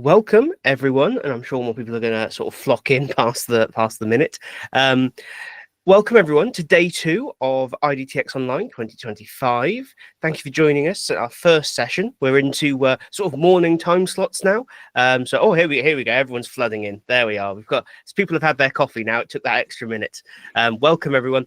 welcome everyone, and I'm sure more people are going to sort of flock in past the minute. Welcome everyone to day 2 of IDTX Online 2025. Thank you for joining us at our first session. We're into sort of morning time slots now. Here we go. Everyone's flooding in. There we are. We've got people have had their coffee now. It took that extra minute. Welcome everyone.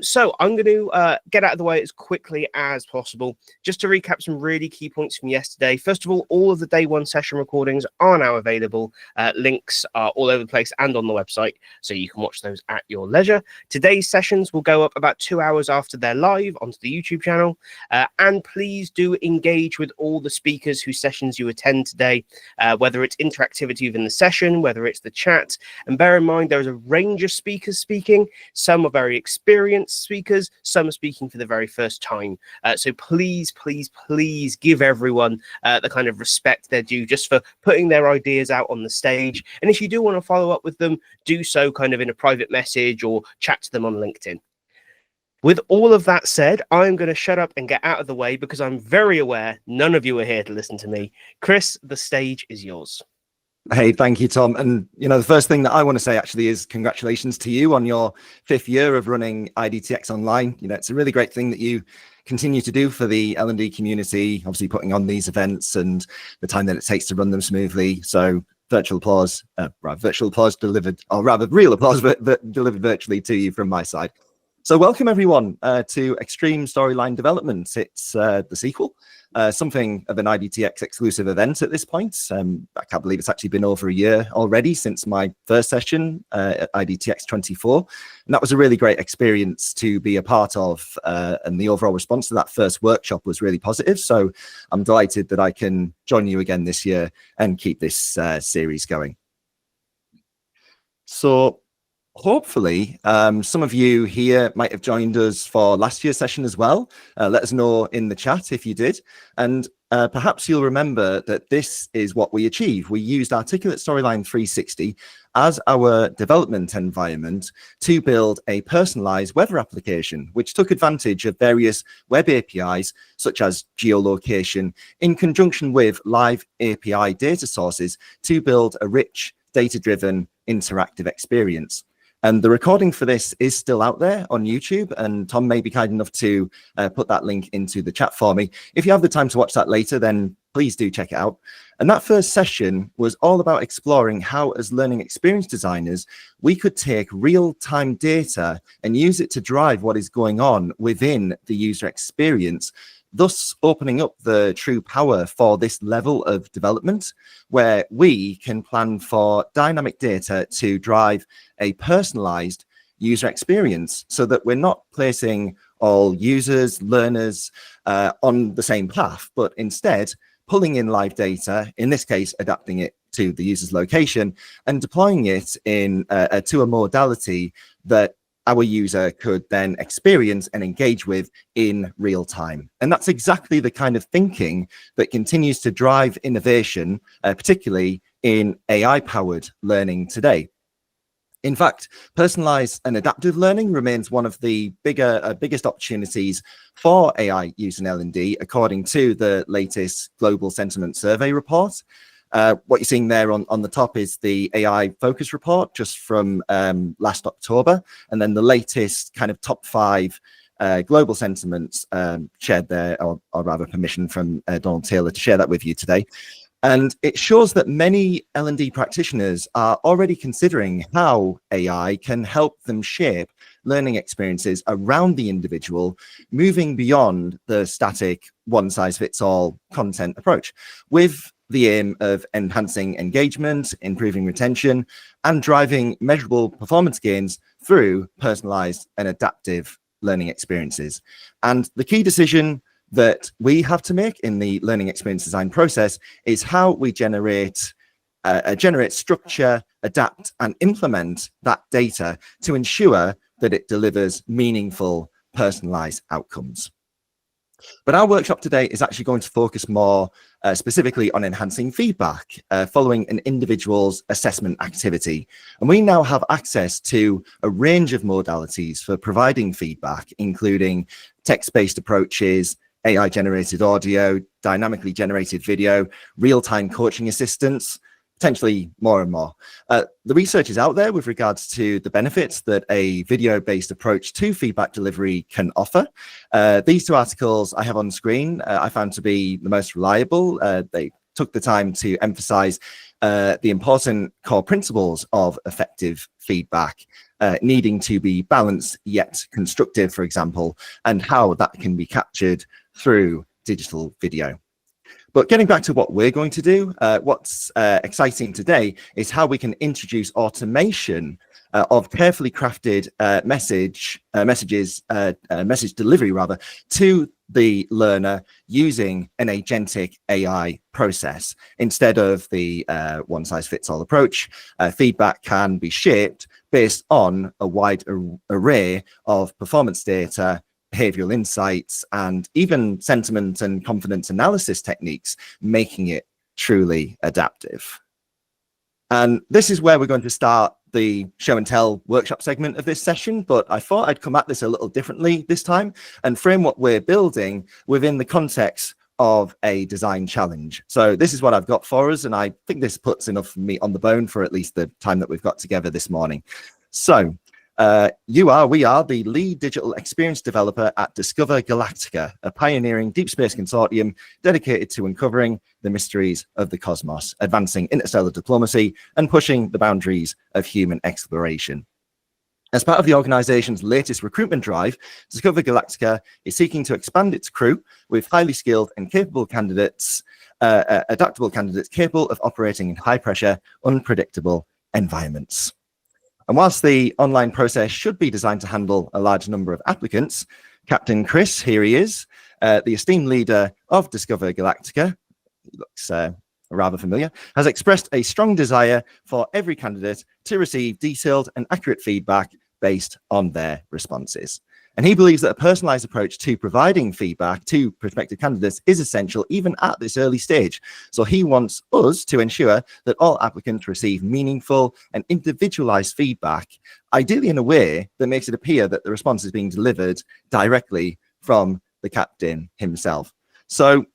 So I'm going to get out of the way as quickly as possible, just to recap some really key points from yesterday. First of all of the day 1 session recordings are now available. Links are all over the place and on the website, so you can watch those at your leisure. Today's sessions will go up about 2 hours after they're live onto the YouTube channel. And please do engage with all the speakers whose sessions you attend today, whether it's interactivity within the session, whether it's the chat. And bear in mind, there's a range of speakers speaking. Some are very experienced speakers. Some are speaking for the very first time. So please give everyone the kind of respect they're due just for putting their ideas out on the stage. And if you do want to follow up with them, do so kind of in a private message or chat to them on LinkedIn. With all of that said, I'm going to shut up and get out of the way because I'm very aware none of you are here to listen to me. Chris, the stage is yours. Hey, thank you, Tom. And, the first thing that I want to say actually is congratulations to you on your 5th year of running IDTX Online. It's a really great thing that you continue to do for the L&D community, obviously putting on these events and the time that it takes to run them smoothly. So virtual applause delivered, or rather real applause, but delivered virtually to you from my side. So welcome everyone to Extreme Storyline Development. It's the sequel, something of an IDTX exclusive event at this point. I can't believe it's actually been over a year already since my first session at IDTX 24. And that was a really great experience to be a part of. And the overall response to that first workshop was really positive. So I'm delighted that I can join you again this year and keep this series going. So hopefully, some of you here might have joined us for last year's session as well. Let us know in the chat if you did. And perhaps you'll remember that this is what we achieved. We used Articulate Storyline 360 as our development environment to build a personalized weather application, which took advantage of various web APIs, such as geolocation, in conjunction with live API data sources to build a rich, data-driven, interactive experience. And the recording for this is still out there on YouTube, and Tom may be kind enough to put that link into the chat for me. If you have the time to watch that later, then please do check it out. And that first session was all about exploring how, as learning experience designers, we could take real-time data and use it to drive what is going on within the user experience, thus opening up the true power for this level of development, where we can plan for dynamic data to drive a personalized user experience so that we're not placing all users, learners on the same path, but instead pulling in live data, in this case, adapting it to the user's location and deploying it in to a modality that our user could then experience and engage with in real time. And that's exactly the kind of thinking that continues to drive innovation, particularly in AI-powered learning today. In fact, personalized and adaptive learning remains one of the biggest opportunities for AI use in L&D, according to the latest Global Sentiment Survey report. What you're seeing there on the top is the AI focus report just from last October, and then the latest kind of top 5 global sentiments shared there, or rather permission from Donald Taylor to share that with you today. And it shows that many L&D practitioners are already considering how AI can help them shape learning experiences around the individual, moving beyond the static one-size-fits-all content approach, with the aim of enhancing engagement, improving retention, and driving measurable performance gains through personalized and adaptive learning experiences. And the key decision that we have to make in the learning experience design process is how we generate structure, adapt, and implement that data to ensure that it delivers meaningful, personalized outcomes. But our workshop today is actually going to focus more specifically on enhancing feedback following an individual's assessment activity. And we now have access to a range of modalities for providing feedback, including text-based approaches, AI-generated audio, dynamically generated video, real-time coaching assistance, potentially more and more. The research is out there with regards to the benefits that a video-based approach to feedback delivery can offer. These two articles I have on screen I found to be the most reliable. They took the time to emphasize the important core principles of effective feedback, needing to be balanced yet constructive, for example, and how that can be captured through digital video. But getting back to what we're going to do, what's exciting today is how we can introduce automation of carefully crafted message delivery rather to the learner using an agentic AI process. Instead of the one-size-fits-all approach, feedback can be shaped based on a wide array of performance data, behavioral insights, and even sentiment and confidence analysis techniques, making it truly adaptive. And this is where we're going to start the show and tell workshop segment of this session, but I thought I'd come at this a little differently this time and frame what we're building within the context of a design challenge. So this is what I've got for us, and I think this puts enough meat on the bone for at least the time that we've got together this morning. So we are the lead digital experience developer at Discover Galactica, a pioneering deep space consortium dedicated to uncovering the mysteries of the cosmos, advancing interstellar diplomacy, and pushing the boundaries of human exploration. As part of the organization's latest recruitment drive, Discover Galactica is seeking to expand its crew with highly skilled and capable candidates, adaptable candidates capable of operating in high-pressure, unpredictable environments. And whilst the online process should be designed to handle a large number of applicants, Captain Chris, here he is, the esteemed leader of Discover Galactica, he looks rather familiar, has expressed a strong desire for every candidate to receive detailed and accurate feedback based on their responses. And he believes that a personalized approach to providing feedback to prospective candidates is essential even at this early stage. So he wants us to ensure that all applicants receive meaningful and individualized feedback, ideally in a way that makes it appear that the response is being delivered directly from the captain himself. So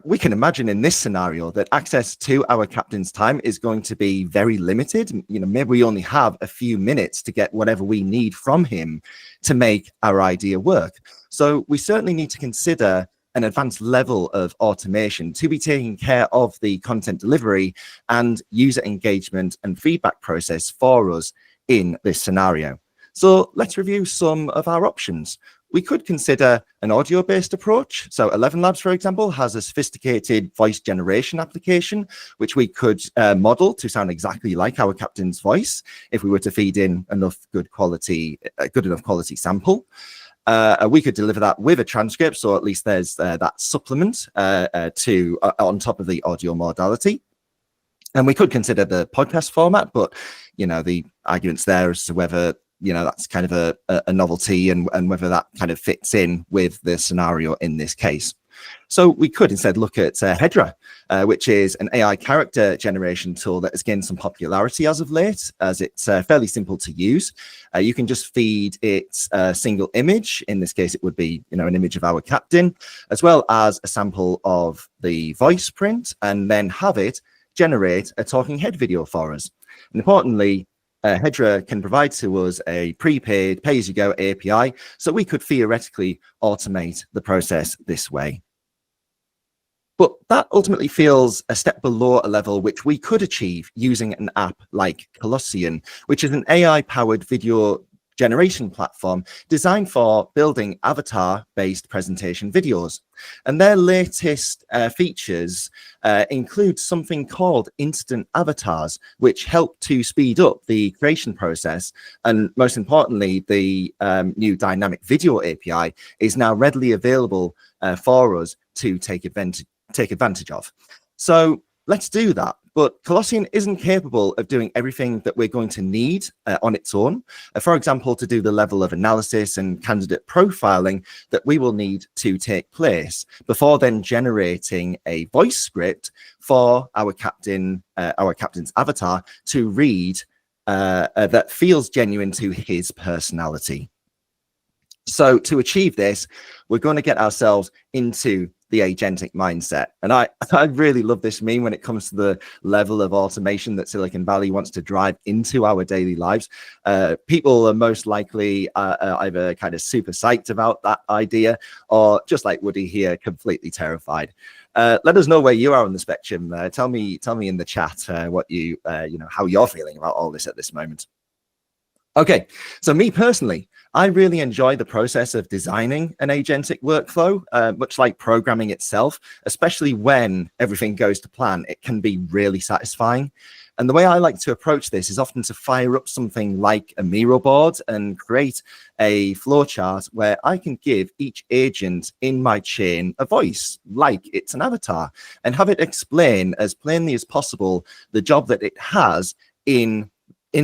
we can imagine in this scenario that access to our captain's time is going to be very limited. Maybe we only have a few minutes to get whatever we need from him to make our idea work. So we certainly need to consider an advanced level of automation to be taking care of the content delivery and user engagement and feedback process for us in this scenario. So let's review some of our options. We could consider an audio-based approach. So ElevenLabs, for example, has a sophisticated voice generation application, which we could model to sound exactly like our captain's voice if we were to feed in enough good enough quality sample. We could deliver that with a transcript, so at least there's that supplement on top of the audio modality. And we could consider the podcast format, but the arguments there as to whether that's kind of a novelty and whether that kind of fits in with the scenario in this case. So we could instead look at Hedra, which is an AI character generation tool that has gained some popularity as of late, as it's fairly simple to use. You can just feed it a single image. In this case, it would be an image of our captain, as well as a sample of the voice print, and then have it generate a talking head video for us. And importantly, Hedra can provide to us a prepaid pay-as-you-go API, so we could theoretically automate the process this way. But that ultimately feels a step below a level which we could achieve using an app like Colossyan, which is an AI-powered video generation platform designed for building avatar-based presentation videos. And their latest features include something called instant avatars, which help to speed up the creation process. And most importantly, the new dynamic video API is now readily available for us to take advantage of. So let's do that. But Colossyan isn't capable of doing everything that we're going to need on its own. For example, to do the level of analysis and candidate profiling that we will need to take place before then generating a voice script for our captain's avatar to read that feels genuine to his personality. So to achieve this, we're going to get ourselves into the agentic mindset. And I really love this meme when it comes to the level of automation that Silicon Valley wants to drive into our daily lives. People are most likely either kind of super psyched about that idea, or just like Woody here, completely terrified. Let us know where you are on the spectrum. Tell me in the chat what you know, how you're feeling about all this at this moment. Okay, so me personally, I really enjoy the process of designing an agentic workflow, much like programming itself, especially when everything goes to plan. It can be really satisfying. And the way I like to approach this is often to fire up something like a Miro board and create a flowchart where I can give each agent in my chain a voice, like it's an avatar, and have it explain as plainly as possible the job that it has in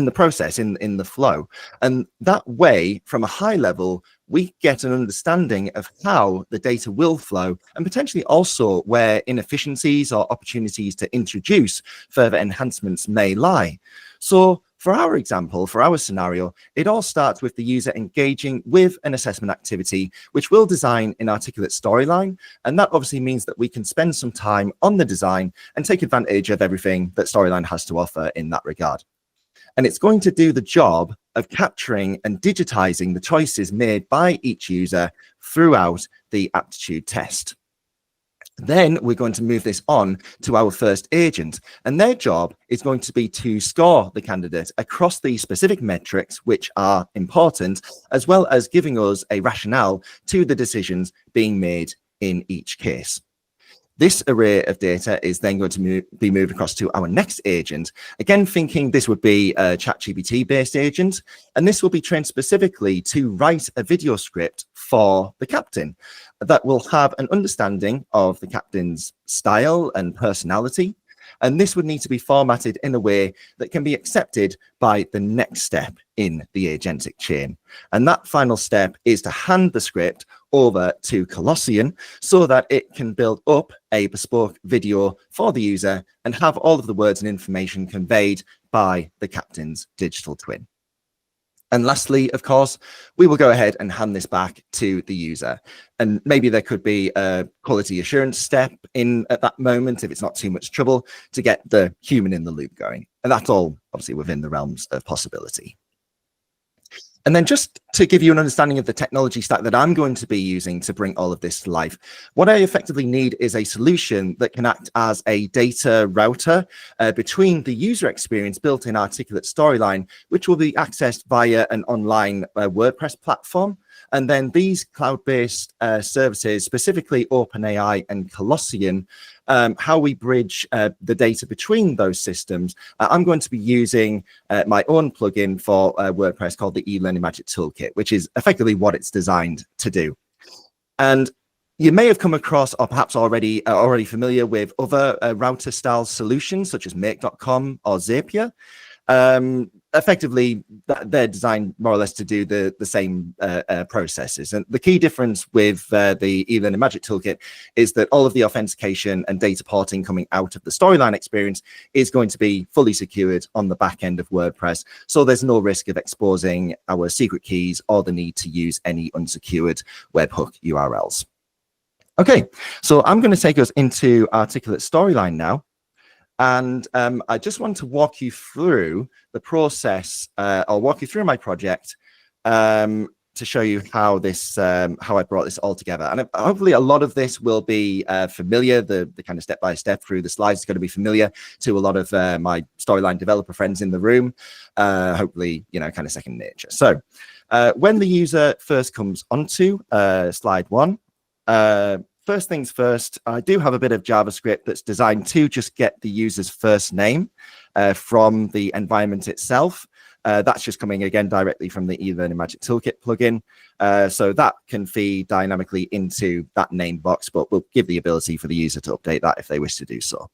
the process, in the flow. And that way, from a high level, we get an understanding of how the data will flow, and potentially also where inefficiencies or opportunities to introduce further enhancements may lie. So for our example, for our scenario, it all starts with the user engaging with an assessment activity, which we'll design in Articulate Storyline. And that obviously means that we can spend some time on the design and take advantage of everything that Storyline has to offer in that regard. And it's going to do the job of capturing and digitizing the choices made by each user throughout the aptitude test. Then we're going to move this on to our first agent, and their job is going to be to score the candidate across the specific metrics which are important, as well as giving us a rationale to the decisions being made in each case. This array of data is then going to be moved across to our next agent, again thinking this would be a ChatGPT based agent, and this will be trained specifically to write a video script for the captain that will have an understanding of the captain's style and personality. And this would need to be formatted in a way that can be accepted by the next step in the agentic chain. And that final step is to hand the script over to Colossyan so that it can build up a bespoke video for the user and have all of the words and information conveyed by the captain's digital twin. And lastly, of course, we will go ahead and hand this back to the user. And maybe there could be a quality assurance step in at that moment, if it's not too much trouble, to get the human in the loop going. And that's all obviously within the realms of possibility. And then just to give you an understanding of the technology stack that I'm going to be using to bring all of this to life, what I effectively need is a solution that can act as a data router between the user experience built in Articulate Storyline, which will be accessed via an online WordPress platform. And then these cloud-based services, specifically OpenAI and Colossyan, how we bridge the data between those systems. I'm going to be using my own plugin for WordPress called the eLearning Magic Toolkit, which is effectively what it's designed to do. And you may have come across, or perhaps already familiar with other router style solutions such as Make.com or Zapier. Effectively, they're designed more or less to do the same processes. And the key difference with the eLearning Magic Toolkit is that all of the authentication and data porting coming out of the Storyline experience is going to be fully secured on the back end of WordPress. So there's no risk of exposing our secret keys or the need to use any unsecured webhook URLs. Okay, so I'm going to take us into Articulate Storyline now. And I just want to walk you through the process. I'll walk you through my project to show you how this, how I brought this all together. And hopefully a lot of this will be familiar. The kind of step-by-step through the slides is going to be familiar to a lot of my Storyline developer friends in the room. Hopefully, you know, kind of second nature. So when the user first comes onto slide one, first things first, I do have a bit of JavaScript that's designed to just get the user's first name from the environment itself. That's just coming again directly from the eLearning Magic Toolkit plugin. So that can feed dynamically into that name box, but we'll give the ability for the user to update that if they wish to do so.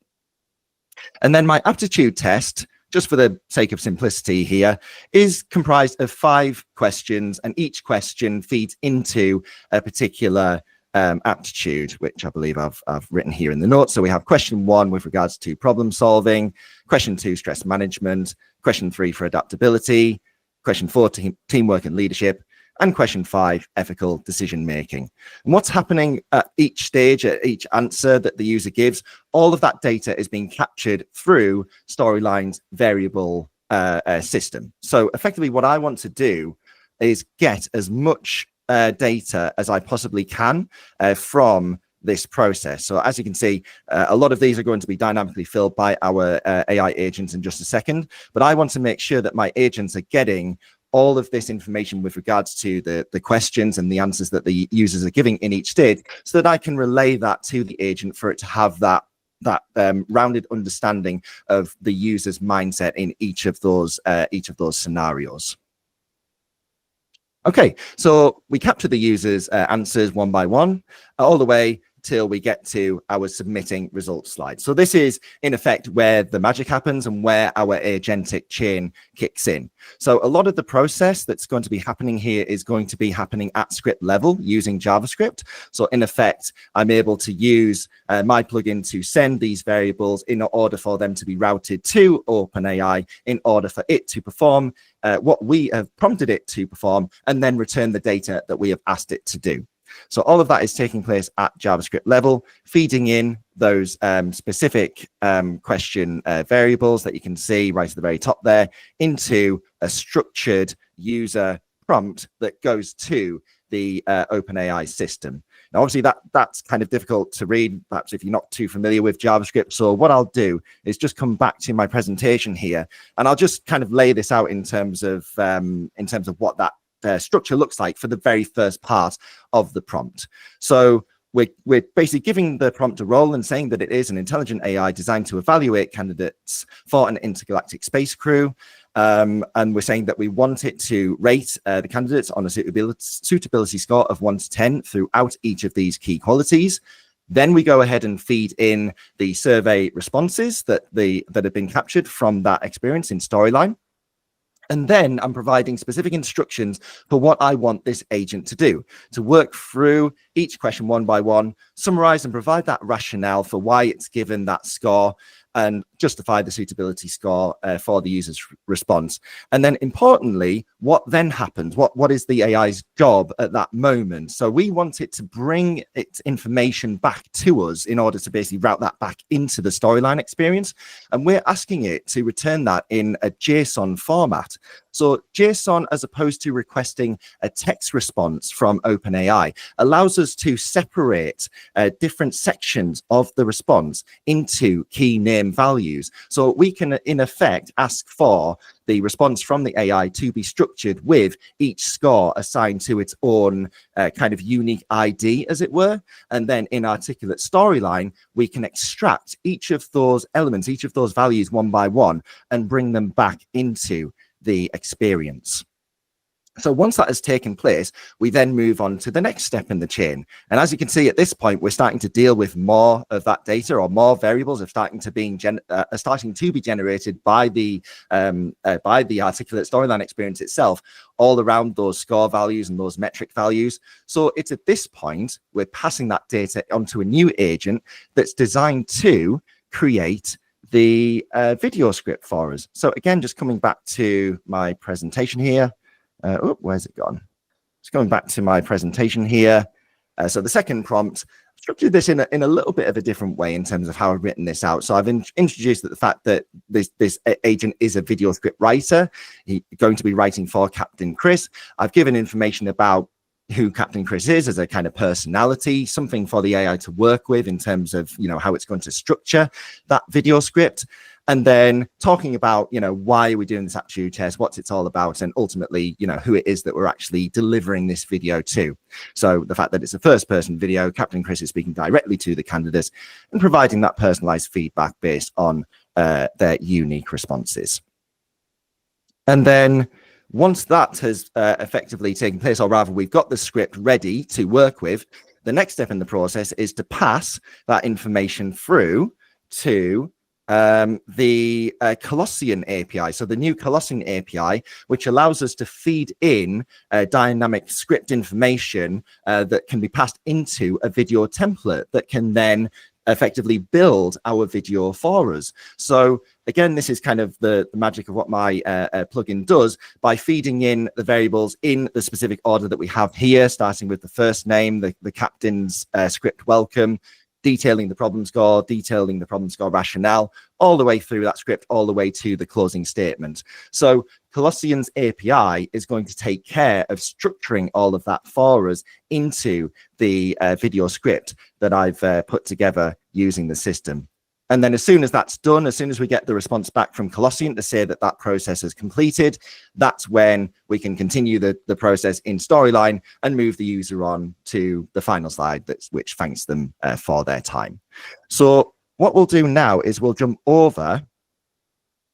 And then my aptitude test, just for the sake of simplicity here, is comprised of 5 questions, and each question feeds into a particular aptitude, which I believe I've written here in the notes. So we have question 1 with regards to problem solving, question 2, stress management, question 3 for adaptability, question 4, teamwork and leadership, And question 5, ethical decision making. And what's happening at each stage, at each answer that the user gives, all of that data is being captured through Storyline's variable system. So effectively what I want to do is get as much data as I possibly can from this process. So as you can see, a lot of these are going to be dynamically filled by our AI agents in just a second, but I want to make sure that my agents are getting all of this information with regards to the questions and the answers that the users are giving in each stage, so that I can relay that to the agent for it to have that rounded understanding of the user's mindset in each of those scenarios. Okay, so we capture the user's answers one by one, all the way till we get to our submitting results slide. So this is in effect where the magic happens and where our agentic chain kicks in. So a lot of the process that's going to be happening here is going to be happening at script level using JavaScript. So in effect, I'm able to use my plugin to send these variables in order for them to be routed to OpenAI in order for it to perform what we have prompted it to perform, and then return the data that we have asked it to do. So all of that is taking place at JavaScript level, feeding in those specific question variables that you can see right at the very top there into a structured user prompt that goes to the OpenAI system. Now, obviously, that's kind of difficult to read, perhaps if you're not too familiar with JavaScript. So what I'll do is just come back to my presentation here, and I'll just kind of lay this out in terms of what that structure looks like for the very first part of the prompt. So we're basically giving the prompt a role and saying that it is an intelligent AI designed to evaluate candidates for an intergalactic space crew. And we're saying that we want it to rate the candidates on a suitability score of 1 to 10 throughout each of these key qualities. Then we go ahead and feed in the survey responses that have been captured from that experience in Storyline. And then I'm providing specific instructions for what I want this agent to do, to work through each question one by one, summarize and provide that rationale for why it's given that score, and justify the suitability score for the user's response. And then importantly, what then happens? What is the AI's job at that moment? So we want it to bring its information back to us in order to basically route that back into the Storyline experience. And we're asking it to return that in a JSON format. So JSON, as opposed to requesting a text response from OpenAI, allows us to separate different sections of the response into key name values. So we can, in effect, ask for the response from the AI to be structured with each score assigned to its own kind of unique ID, as it were. And then in Articulate Storyline, we can extract each of those elements, each of those values one by one, and bring them back into the experience. So once that has taken place, we then move on to the next step in the chain. And as you can see at this point, we're starting to deal with more of that data, or more variables are starting to be generated by the Articulate Storyline experience itself, all around those score values and those metric values. So it's at this point, we're passing that data onto a new agent that's designed to create the video script for us. So again, just coming back to my presentation here. Where's it gone? Just going back to my presentation here. So the second prompt, I've structured this in a little bit of a different way in terms of how I've written this out. So I've introduced the fact that this agent is a video script writer. He's going to be writing for Captain Chris. I've given information about who Captain Chris is as a kind of personality, something for the AI to work with in terms of, how it's going to structure that video script. And then talking about, why are we doing this aptitude test, what's it's all about, and ultimately, who it is that we're actually delivering this video to. So the fact that it's a first-person video, Captain Chris is speaking directly to the candidates and providing that personalized feedback based on their unique responses. And then once that has effectively taken place, or rather we've got the script ready to work with, the next step in the process is to pass that information through to the Colossyan API. So the new Colossyan API, which allows us to feed in dynamic script information that can be passed into a video template that can then effectively build our video for us. So again, this is kind of the magic of what my plugin does by feeding in the variables in the specific order that we have here, starting with the first name, the captain's script welcome, detailing the problem score rationale, all the way through that script, all the way to the closing statement. So Colossyan's API is going to take care of structuring all of that for us into the video script that I've put together using the system. And then as soon as that's done, as soon as we get the response back from Colossyan to say that that process is completed, that's when we can continue the process in Storyline and move the user on to the final slide, which thanks them for their time. So what we'll do now is we'll jump over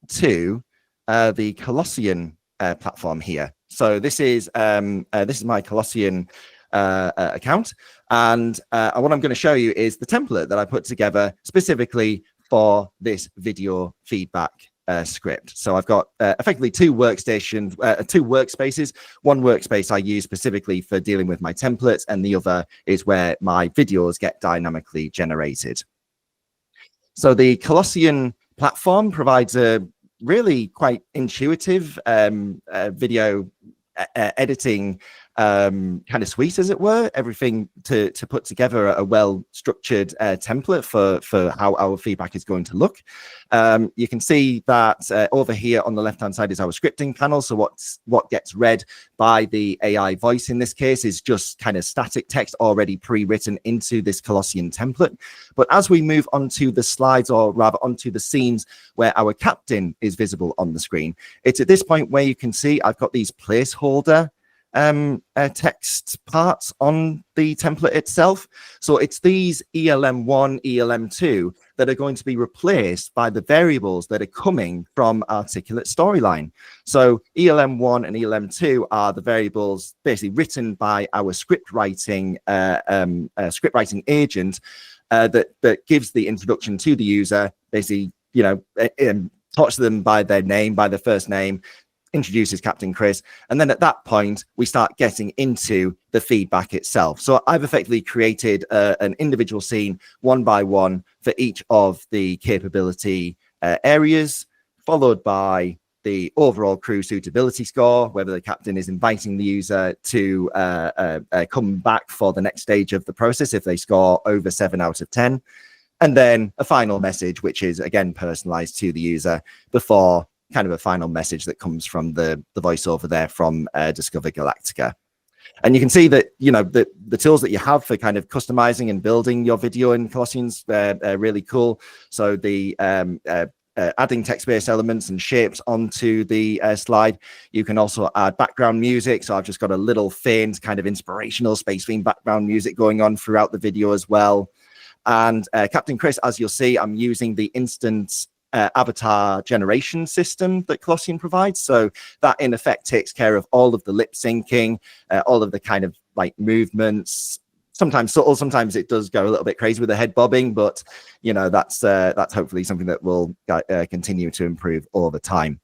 to the Colossyan platform here. So this is my Colossyan account, and what I'm going to show you is the template that I put together specifically for this video feedback script. So I've got effectively two workspaces. One workspace I use specifically for dealing with my templates, and the other is where my videos get dynamically generated. So the Colossyan platform provides a really quite intuitive video editing kind of suite, as it were, everything to put together a well-structured template for how our feedback is going to look. You can see that over here on the left-hand side is our scripting panel. So what gets read by the AI voice in this case is just kind of static text already pre-written into this Colossyan template. But as we move onto the slides, or rather onto the scenes where our captain is visible on the screen, it's at this point where you can see I've got these placeholder text parts on the template itself. So it's these ELM1, ELM2 that are going to be replaced by the variables that are coming from Articulate Storyline. So ELM1 and ELM2 are the variables basically written by our script writing agent that gives the introduction to the user, basically, talks to them by their name, by their first name, introduces Captain Chris, and then at that point we start getting into the feedback itself. So I've effectively created an individual scene one by one for each of the capability areas, followed by the overall crew suitability score, whether the captain is inviting the user to come back for the next stage of the process if they score over 7 out of 10, and then a final message, which is again personalized to the user before kind of a final message that comes from the voiceover there from Discover Galactica. And you can see that, the tools that you have for kind of customizing and building your video in Colossyan's are really cool. So the adding text-based elements and shapes onto the slide. You can also add background music. So I've just got a little faint kind of inspirational space theme background music going on throughout the video as well. And Captain Chris, as you'll see, I'm using the instant avatar generation system that Colossyan provides. So that in effect takes care of all of the lip syncing, all of the kind of like movements, sometimes subtle, sometimes it does go a little bit crazy with the head bobbing, but that's hopefully something that will continue to improve over time.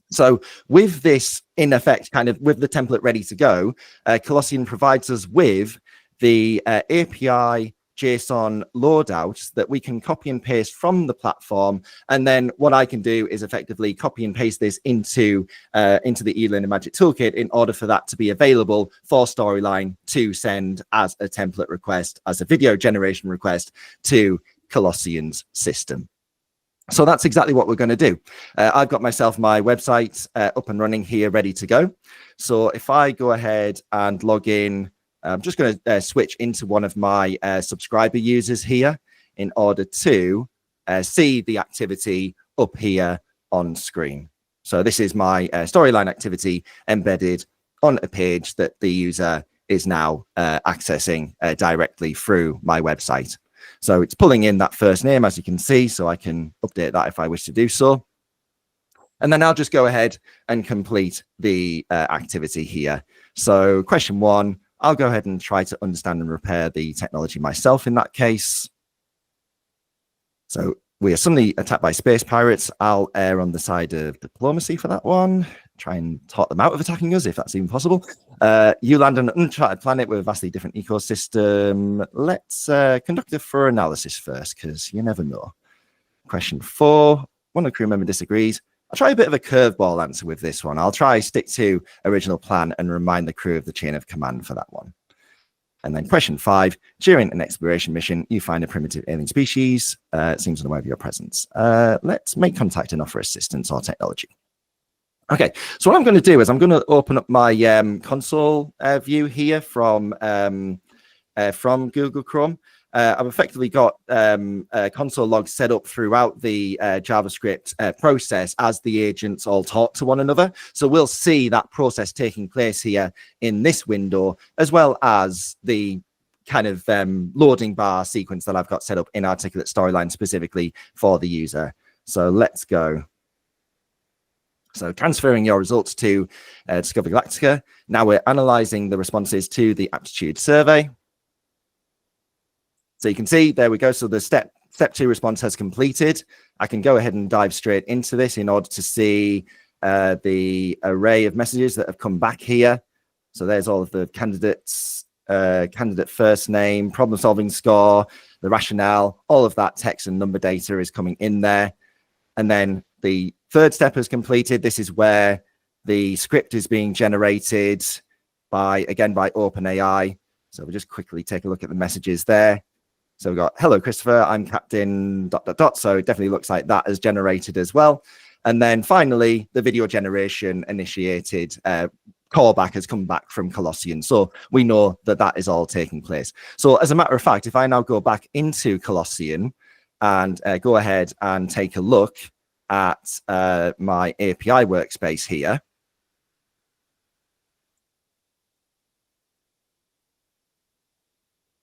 So with this in effect, kind of with the template ready to go, Colossyan provides us with the API JSON loadouts that we can copy and paste from the platform. And then what I can do is effectively copy and paste this into the eLearning Magic Toolkit in order for that to be available for Storyline to send as a template request, as a video generation request to Colossyan's system. So that's exactly what we're going to do. I've got myself my website up and running here, ready to go. So if I go ahead and log in, I'm just going to switch into one of my subscriber users here in order to see the activity up here on screen. So this is my Storyline activity embedded on a page that the user is now accessing directly through my website. So it's pulling in that first name, as you can see, so I can update that if I wish to do so. And then I'll just go ahead and complete the activity here. So question 1, I'll go ahead and try to understand and repair the technology myself in that case. So we are suddenly attacked by space pirates. I'll err on the side of diplomacy for that one. Try and talk them out of attacking us if that's even possible. You land on an uncharted planet with a vastly different ecosystem. Let's conduct a thorough analysis first, because you never know. Question 4. One of the crew member disagrees. I'll try a bit of a curveball answer with this one. I'll try stick to original plan and remind the crew of the chain of command for that one. And then question 5, during an exploration mission, you find a primitive alien species. It seems unaware of your presence. Let's make contact and offer assistance or technology. Okay, so what I'm going to do is I'm going to open up my console view here from Google Chrome. I've effectively got console logs set up throughout the JavaScript process as the agents all talk to one another. So we'll see that process taking place here in this window, as well as the kind of loading bar sequence that I've got set up in Articulate Storyline specifically for the user. So let's go. So transferring your results to Discover Galactica. Now we're analyzing the responses to the aptitude survey. So you can see, there we go. So the step 2 response has completed. I can go ahead and dive straight into this in order to see the array of messages that have come back here. So there's all of the candidates, candidate first name, problem solving score, the rationale, all of that text and number data is coming in there. And then the 3rd step is completed. This is where the script is being generated by OpenAI. So we'll just quickly take a look at the messages there. So we've got, hello, Christopher, I'm Captain ... So it definitely looks like that has generated as well. And then finally, the video generation initiated callback has come back from Colossyan. So we know that that is all taking place. So as a matter of fact, if I now go back into Colossyan and go ahead and take a look at my API workspace here,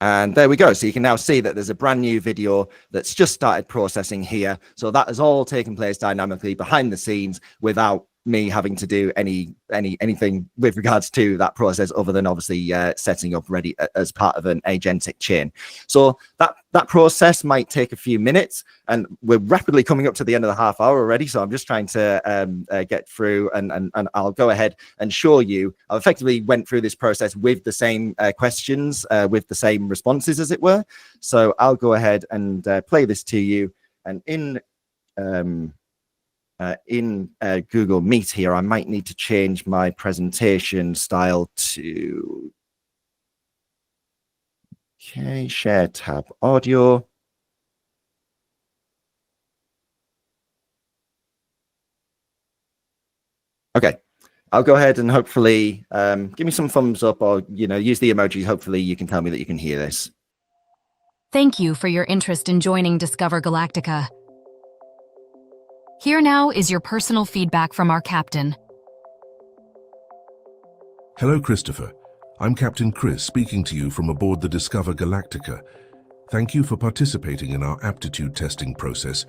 and there we go. So you can now see that there's a brand new video that's just started processing here. So that has all taken place dynamically behind the scenes without me having to do anything with regards to that process, other than obviously setting up ready as part of an agentic chain. So that process might take a few minutes, and we're rapidly coming up to the end of the half hour already. So I'm just trying to get through, and I'll go ahead and show you. I effectively went through this process with the same questions, with the same responses, as it were. So I'll go ahead and play this to you. And in Google Meet here, I might need to change my presentation style to share tab audio. Okay, I'll go ahead and hopefully give me some thumbs up, or use the emojis. Hopefully you can tell me that you can hear this. Thank you for your interest in joining Discover Galactica. Here now is your personal feedback from our captain. Hello, Christopher. I'm Captain Chris, speaking to you from aboard the Discover Galactica. Thank you for participating in our aptitude testing process.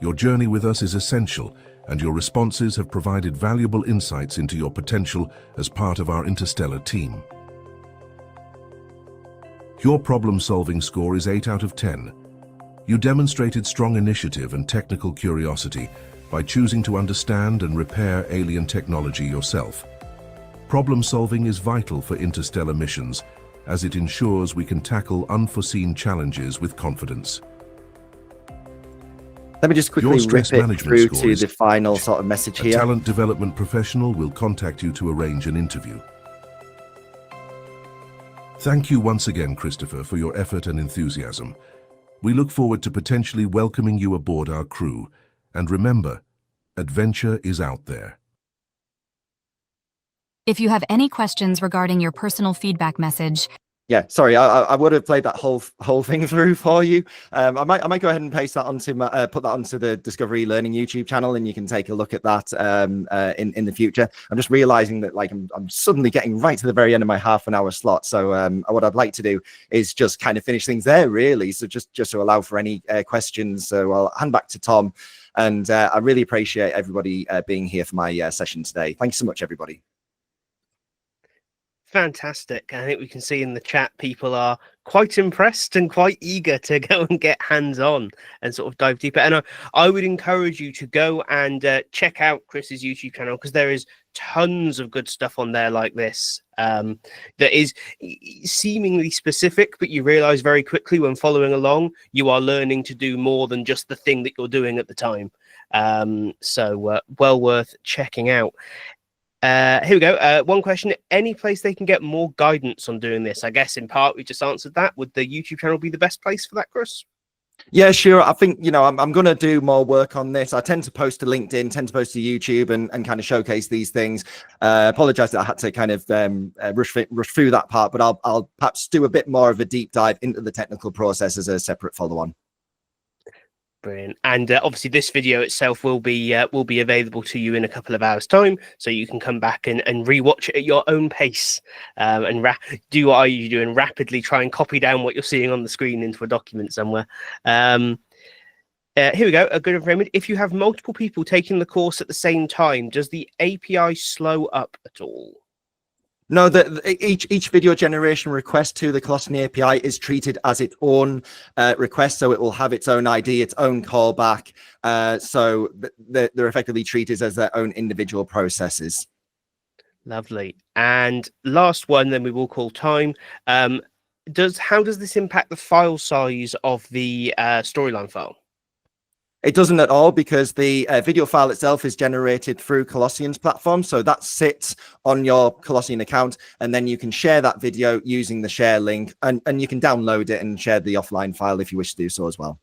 Your journey with us is essential, and your responses have provided valuable insights into your potential as part of our interstellar team. Your problem-solving score is 8 out of 10. You demonstrated strong initiative and technical curiosity by choosing to understand and repair alien technology yourself. Problem solving is vital for interstellar missions, as it ensures we can tackle unforeseen challenges with confidence. Let me just quickly rip it through to the final sort of message here. A talent development professional will contact you to arrange an interview. Thank you once again, Christopher, for your effort and enthusiasm. We look forward to potentially welcoming you aboard our crew. And remember, adventure is out there. If you have any questions regarding your personal feedback message... Yeah, sorry, I would have played that whole thing through for you. I might go ahead and paste that onto my, put that onto the Discover eLearning YouTube channel, and you can take a look at that in the future. I'm just realizing that I'm suddenly getting right to the very end of my half-an-hour slot. So what I'd like to do is just kind of finish things there, really. So just to allow for any questions. So I'll hand back to Tom, and I really appreciate everybody being here for my session today. Thank you so much, everybody. Fantastic. I think we can see in the chat people are quite impressed and quite eager to go and get hands-on and sort of dive deeper. And I would encourage you to go and check out Chris's YouTube channel, because there is tons of good stuff on there like this. that is seemingly specific, but you realize very quickly when following along, you are learning to do more than just the thing that you're doing at the time. So well worth checking out. Here we go. One question: any place they can get more guidance on doing this? I guess in part we just answered that. Would the YouTube channel be the best place for that, Chris? Yeah, sure. I think, I'm going to do more work on this. I tend to post to LinkedIn, tend to post to YouTube and kind of showcase these things. Apologize that I had to kind of rush through that part, but I'll perhaps do a bit more of a deep dive into the technical process as a separate follow-on. Brilliant. And obviously this video itself will be available to you in a couple of hours time, so you can come back and rewatch it at your own pace, and do what you do and rapidly try and copy down what you're seeing on the screen into a document somewhere. Here we go. A good remedy: if you have multiple people taking the course at the same time, does the API slow up at all? No, each video generation request to the Colossyan API is treated as its own request, so it will have its own ID, its own callback. So they're effectively treated as their own individual processes. Lovely. And last one, then we will call time. How does this impact the file size of the storyline file? It doesn't at all, because the video file itself is generated through Colossyan's platform. So that sits on your Colossyan account, and then you can share that video using the share link, and you can download it and share the offline file if you wish to do so as well.